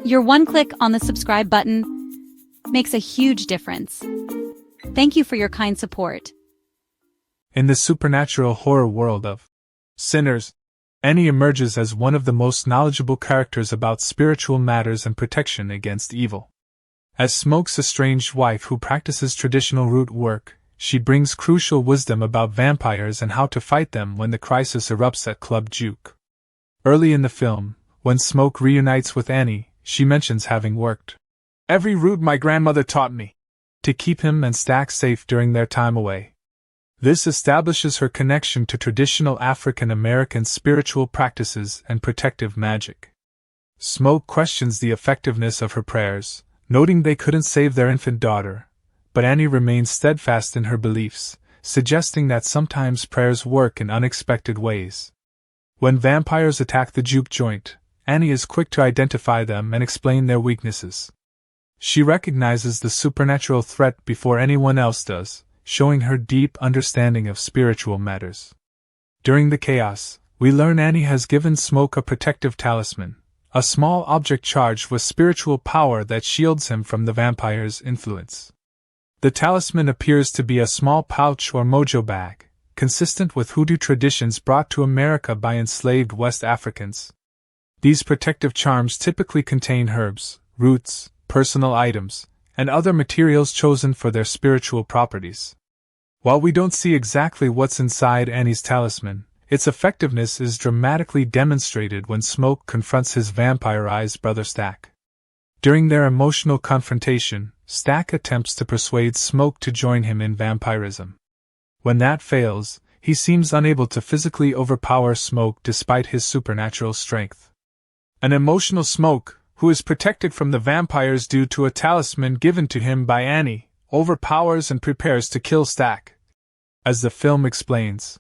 Your one click on the subscribe button makes a huge difference. Thank you for your kind support. In the supernatural horror world of Sinners, Annie emerges as one of the most knowledgeable characters about spiritual matters and protection against evil. As Smoke's estranged wife who practices traditional root work, she brings crucial wisdom about vampires and how to fight them when the crisis erupts at Club Juke. Early in the film, when Smoke reunites with Annie, she mentions having worked every root my grandmother taught me to keep him and Stack safe during their time away. This establishes her connection to traditional African American spiritual practices and protective magic. Smoke questions the effectiveness of her prayers, noting they couldn't save their infant daughter, but Annie remains steadfast in her beliefs, suggesting that sometimes prayers work in unexpected ways. When vampires attack the juke joint, Annie is quick to identify them and explain their weaknesses. She recognizes the supernatural threat before anyone else does, showing her deep understanding of spiritual matters. During the chaos, we learn Annie has given Smoke a protective talisman, a small object charged with spiritual power that shields him from the vampire's influence. The talisman appears to be a small pouch or mojo bag, consistent with hoodoo traditions brought to America by enslaved West Africans. These protective charms typically contain herbs, roots, personal items, and other materials chosen for their spiritual properties. While we don't see exactly what's inside Annie's talisman, its effectiveness is dramatically demonstrated when Smoke confronts his vampirized brother Stack. During their emotional confrontation, Stack attempts to persuade Smoke to join him in vampirism. When that fails, he seems unable to physically overpower Smoke despite his supernatural strength. An emotional Smoke, who is protected from the vampires due to a talisman given to him by Annie, overpowers and prepares to kill Stack. As the film explains,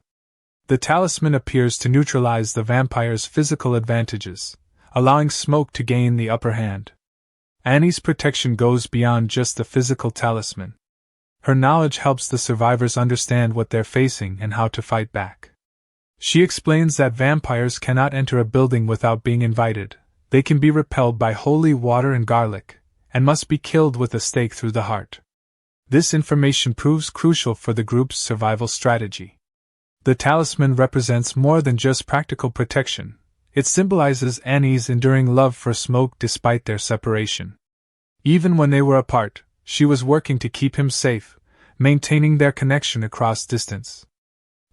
the talisman appears to neutralize the vampire's physical advantages, allowing Smoke to gain the upper hand. Annie's protection goes beyond just the physical talisman. Her knowledge helps the survivors understand what they're facing and how to fight back. She explains that vampires cannot enter a building without being invited. They can be repelled by holy water and garlic, and must be killed with a stake through the heart. This information proves crucial for the group's survival strategy. The talisman represents more than just practical protection. It symbolizes Annie's enduring love for Smoke despite their separation. Even when they were apart, she was working to keep him safe, maintaining their connection across distance.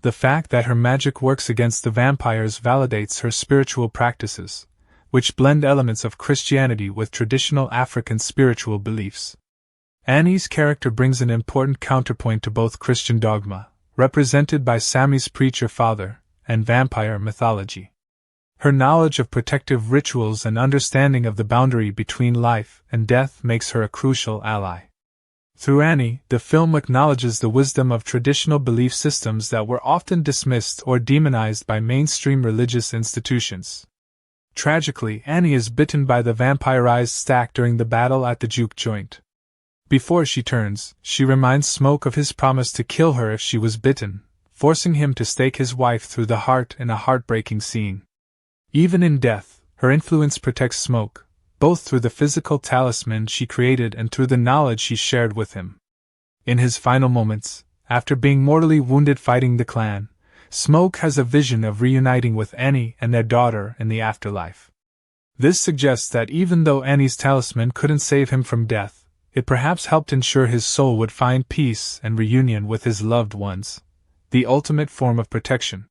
The fact that her magic works against the vampires validates her spiritual practices, which blend elements of Christianity with traditional African spiritual beliefs. Annie's character brings an important counterpoint to both Christian dogma, represented by Sammy's preacher father, and vampire mythology. Her knowledge of protective rituals and understanding of the boundary between life and death makes her a crucial ally. Through Annie, the film acknowledges the wisdom of traditional belief systems that were often dismissed or demonized by mainstream religious institutions. Tragically, Annie is bitten by the vampirized Stack during the battle at the juke joint. Before she turns, she reminds Smoke of his promise to kill her if she was bitten, forcing him to stake his wife through the heart in a heartbreaking scene. Even in death, her influence protects Smoke, both through the physical talisman she created and through the knowledge she shared with him. In his final moments, after being mortally wounded fighting the clan, Smoke has a vision of reuniting with Annie and their daughter in the afterlife. This suggests that even though Annie's talisman couldn't save him from death, it perhaps helped ensure his soul would find peace and reunion with his loved ones, the ultimate form of protection.